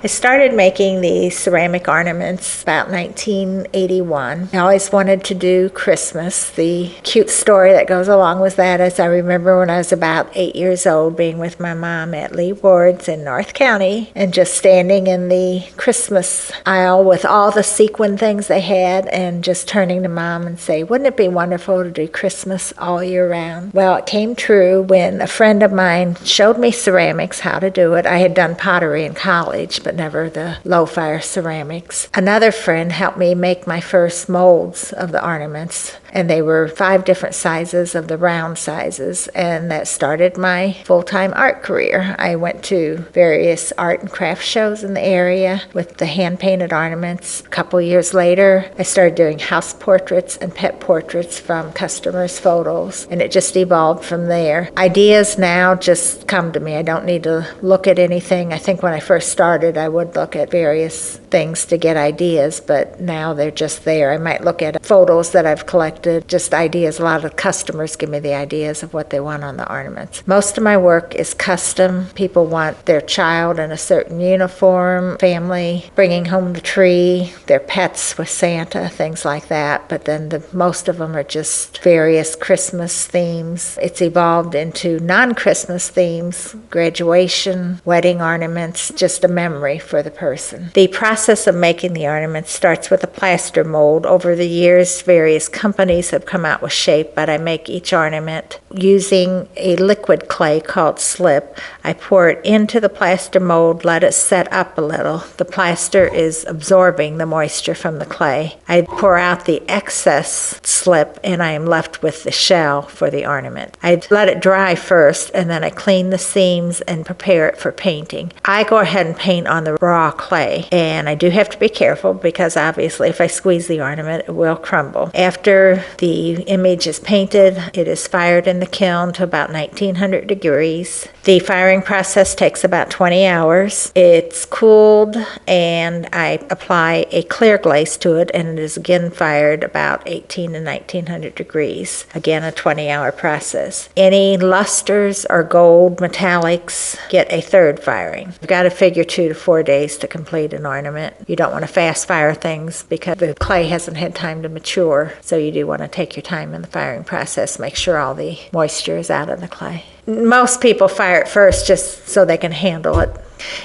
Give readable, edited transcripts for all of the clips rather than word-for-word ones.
I started making these ceramic ornaments about 1981. I always wanted to do Christmas. The cute story that goes along with that is I remember when I was about 8 years old being with my mom at Lee Ward's in North County and just standing in the Christmas aisle with all the sequin things they had and just turning to Mom and say, wouldn't it be wonderful to do Christmas all year round? Well, it came true when a friend of mine showed me ceramics, how to do it. I had done pottery in college, but never the low-fire ceramics. Another friend helped me make my first molds of the ornaments, and they were 5 different sizes of the round sizes, and that started my full-time art career. I went to various art and craft shows in the area with the hand-painted ornaments. A couple years later, I started doing house portraits and pet portraits from customers' photos, and it just evolved from there. Ideas now just come to me. I don't need to look at anything. I think when I first started, I would look at various things to get ideas, but now they're just there. I might look at photos that I've collected, just ideas. A lot of customers give me the ideas of what they want on the ornaments. Most of my work is custom. People want their child in a certain uniform, family, bringing home the tree, their pets with Santa, things like that. But then most of them are just various Christmas themes. It's evolved into non-Christmas themes, graduation, wedding ornaments, just a memory for the person. The process of making the ornaments starts with a plaster mold. Over the years, various companies have come out with shape, but I make each ornament using a liquid clay called slip. I pour it into the plaster mold, let it set up a little. The plaster is absorbing the moisture from the clay. I pour out the excess slip, and I am left with the shell for the ornament. I let it dry first, and then I clean the seams and prepare it for painting. I go ahead and paint on the raw clay, and I do have to be careful because obviously if I squeeze the ornament, it will crumble. After the image is painted, it is fired in the kiln to about 1900 degrees. The firing process takes about 20 hours. It's cooled, and I apply a clear glaze to it, and it is again fired about 18 to 1900 degrees. Again, a 20-hour process. Any lusters or gold metallics get a third firing. You've got to figure 2 to 4 days to complete an ornament. You don't want to fast fire things because the clay hasn't had time to mature, so you do want to take your time in the firing process, make sure all the moisture is out of the clay. Most people fire it first just so they can handle it.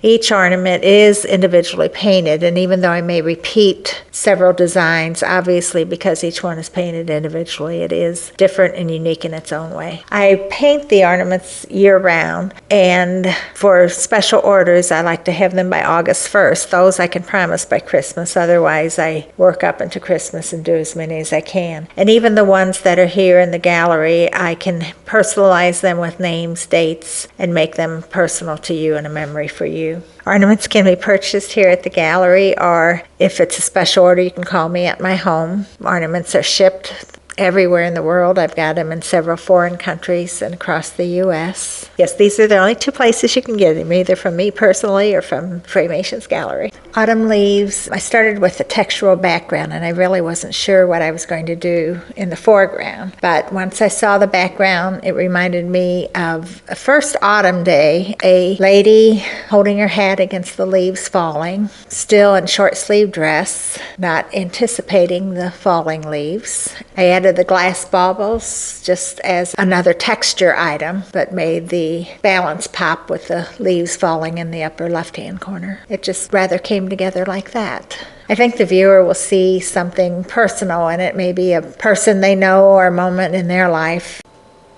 Each ornament is individually painted, and even though I may repeat several designs, obviously because each one is painted individually, it is different and unique in its own way. I paint the ornaments year-round, and for special orders, I like to have them by August 1st. Those I can promise by Christmas. Otherwise, I work up into Christmas and do as many as I can. And even the ones that are here in the gallery, I can personalize them with names, dates, and make them personal to you and a memory for you. Ornaments can be purchased here at the gallery, or if it's a special order, you can call me at my home. Ornaments are shipped everywhere in the world. I've got them in several foreign countries and across the U.S. Yes, these are the only 2 places you can get them, either from me personally or from Framations Gallery. Autumn leaves, I started with a textural background, and I really wasn't sure what I was going to do in the foreground. But once I saw the background, it reminded me of a first autumn day, a lady holding her hat against the leaves falling, still in short sleeve dress, not anticipating the falling leaves. I added the glass baubles just as another texture item, but made the balance pop with the leaves falling in the upper left-hand corner. It just rather came together like that. I think the viewer will see something personal in it, maybe a person they know or a moment in their life.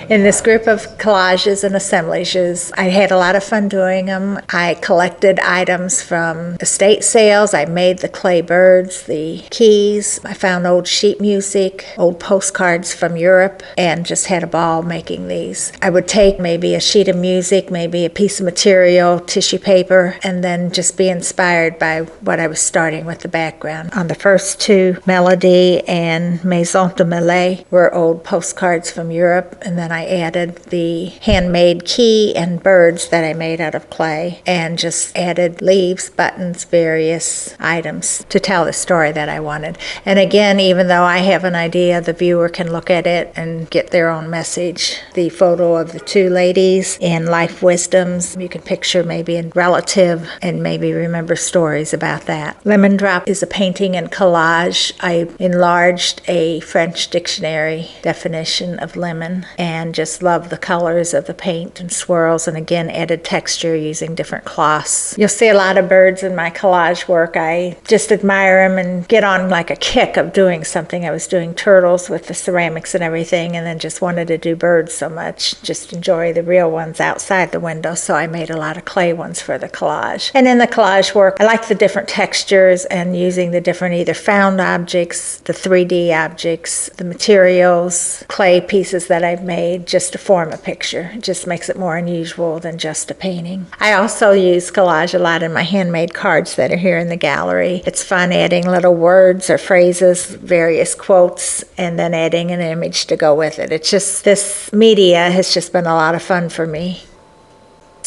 In this group of collages and assemblages, I had a lot of fun doing them. I collected items from estate sales. I made the clay birds, the keys. I found old sheet music, old postcards from Europe, and just had a ball making these. I would take maybe a sheet of music, maybe a piece of material, tissue paper, and then just be inspired by what I was starting with the background. On the first 2, Melody and Maison de Melee, were old postcards from Europe, and then then I added the handmade key and birds that I made out of clay, and just added leaves, buttons, various items to tell the story that I wanted. And again, even though I have an idea, the viewer can look at it and get their own message. The photo of the two ladies and life wisdoms, you can picture maybe a relative and maybe remember stories about that. Lemon Drop is a painting and collage. I enlarged a French dictionary definition of lemon and just love the colors of the paint and swirls, and again added texture using different cloths. You'll see a lot of birds in my collage work. I just admire them and get on like a kick of doing something. I was doing turtles with the ceramics and everything, and then just wanted to do birds so much, just enjoy the real ones outside the window, so I made a lot of clay ones for the collage. And in the collage work, I like the different textures and using the different either found objects, the 3D objects, the materials, clay pieces that I've made just to form a picture. It just makes it more unusual than just a painting. I also use collage a lot in my handmade cards that are here in the gallery. It's fun adding little words or phrases, various quotes, and then adding an image to go with it. It's just, this media has just been a lot of fun for me.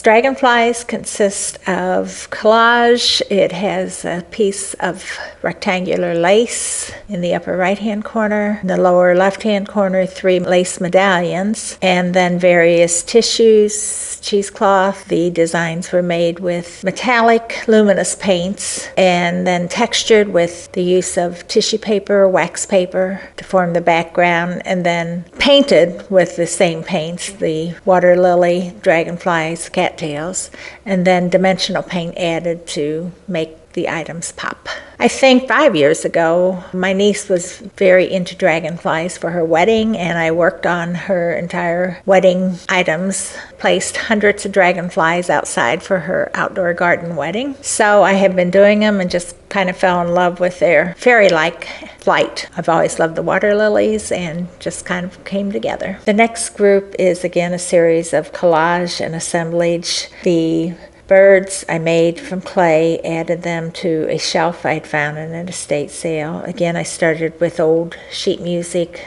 Dragonflies consist of collage. It has a piece of rectangular lace in the upper right-hand corner. In the lower left-hand corner, 3 lace medallions, and then various tissues, cheesecloth. The designs were made with metallic luminous paints and then textured with the use of tissue paper, wax paper to form the background, and then painted with the same paints, the water lily, dragonflies, cattails, and then dimensional paint added to make the items pop. I think 5 years ago, my niece was very into dragonflies for her wedding, and I worked on her entire wedding items, placed hundreds of dragonflies outside for her outdoor garden wedding. So I have been doing them and just kind of fell in love with their fairy-like flight. I've always loved the water lilies and just kind of came together. The next group is again a series of collage and assemblage. The birds I made from clay, added them to a shelf I'd found in an estate sale. Again, I started with old sheet music,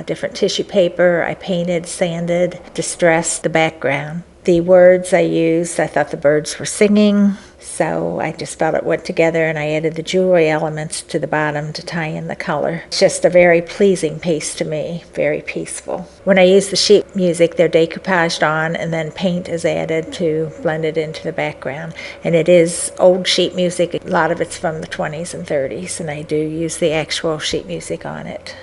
different tissue paper. I painted, sanded, distressed the background. The words I used, I thought the birds were singing, so I just felt it went together, and I added the jewelry elements to the bottom to tie in the color. It's just a very pleasing piece to me, very peaceful. When I use the sheet music, they're decoupaged on, and then paint is added to blend it into the background. And it is old sheet music. A lot of it's from the 20s and 30s, and I do use the actual sheet music on it.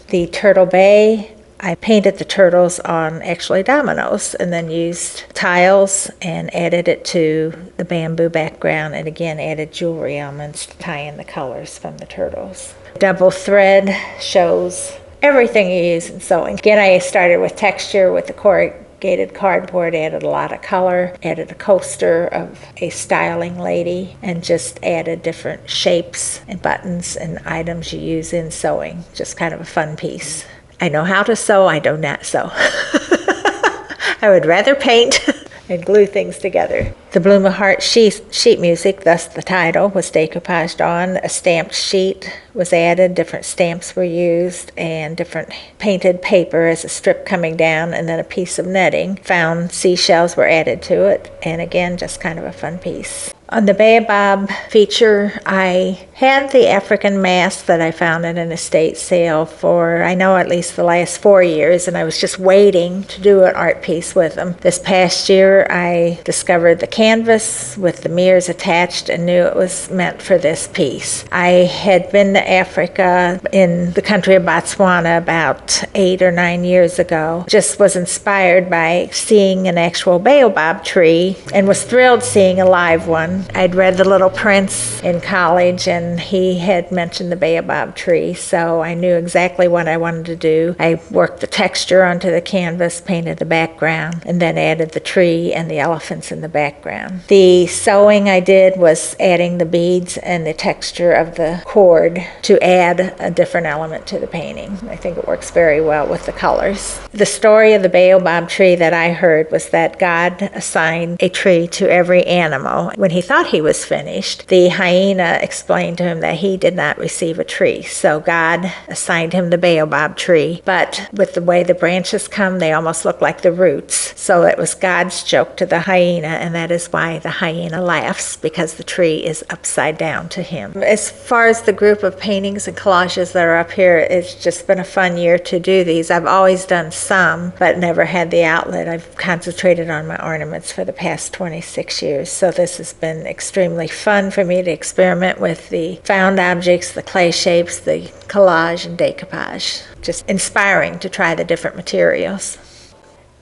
The Turtle Bay, I painted the turtles on actually dominoes and then used tiles and added it to the bamboo background, and again added jewelry elements to tie in the colors from the turtles. Double thread shows everything you use in sewing. Again, I started with texture with the corrugated cardboard, added a lot of color, added a coaster of a styling lady, and just added different shapes and buttons and items you use in sewing. Just kind of a fun piece. I know how to sew, I do not sew. I would rather paint and glue things together. The Bloom of Heart sheet music, thus the title, was decoupaged on. A stamped sheet was added, different stamps were used, and different painted paper as a strip coming down, and then a piece of netting. Found seashells were added to it, and again, just kind of a fun piece. On the Baobab feature, I had the African mask that I found at an estate sale for, I know, at least the last 4 years, and I was just waiting to do an art piece with them. This past year, I discovered the canvas with the mirrors attached and knew it was meant for this piece. I had been to Africa in the country of Botswana about 8 or 9 years ago. Just was inspired by seeing an actual baobab tree and was thrilled seeing a live one. I'd read The Little Prince in college, and he had mentioned the baobab tree, so I knew exactly what I wanted to do. I worked the texture onto the canvas, painted the background, and then added the tree and the elephants in the background. The sewing I did was adding the beads and the texture of the cord to add a different element to the painting. I think it works very well with the colors. The story of the baobab tree that I heard was that God assigned a tree to every animal. When he thought he was finished, the hyena explained to him that he did not receive a tree. So God assigned him the baobab tree. But with the way the branches come, they almost look like the roots. So it was God's joke to the hyena, and that is why the hyena laughs, because the tree is upside down to him. As far as the group of paintings and collages that are up here, it's just been a fun year to do these. I've always done some, but never had the outlet. I've concentrated on my ornaments for the past 26 years. So this has been extremely fun for me to experiment with the found objects, the clay shapes, the collage and decoupage. Just inspiring to try the different materials.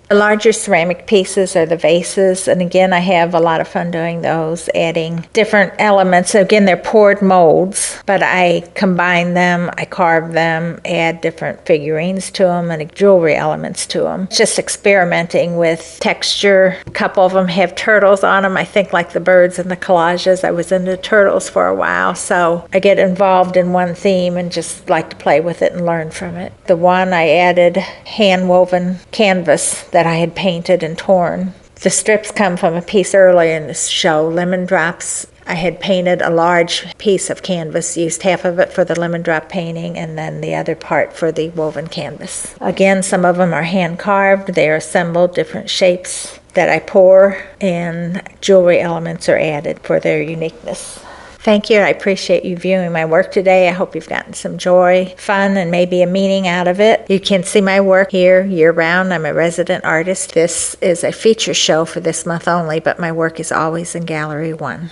The larger ceramic pieces are the vases, and again, I have a lot of fun doing those, adding different elements. So again, they're poured molds, but I combine them, I carve them, add different figurines to them and jewelry elements to them. Just experimenting with texture. A couple of them have turtles on them, I think like the birds and the collages. I was into turtles for a while, so I get involved in one theme and just like to play with it and learn from it. The one I added hand-woven canvas that I had painted and torn. The strips come from a piece earlier in this show, Lemon Drops. I had painted a large piece of canvas, used half of it for the lemon drop painting and then the other part for the woven canvas. Again, some of them are hand carved. They are assembled, different shapes that I pour, and jewelry elements are added for their uniqueness. Thank you. I appreciate you viewing my work today. I hope you've gotten some joy, fun, and maybe a meaning out of it. You can see my work here year-round. I'm a resident artist. This is a feature show for this month only, but my work is always in Gallery 1.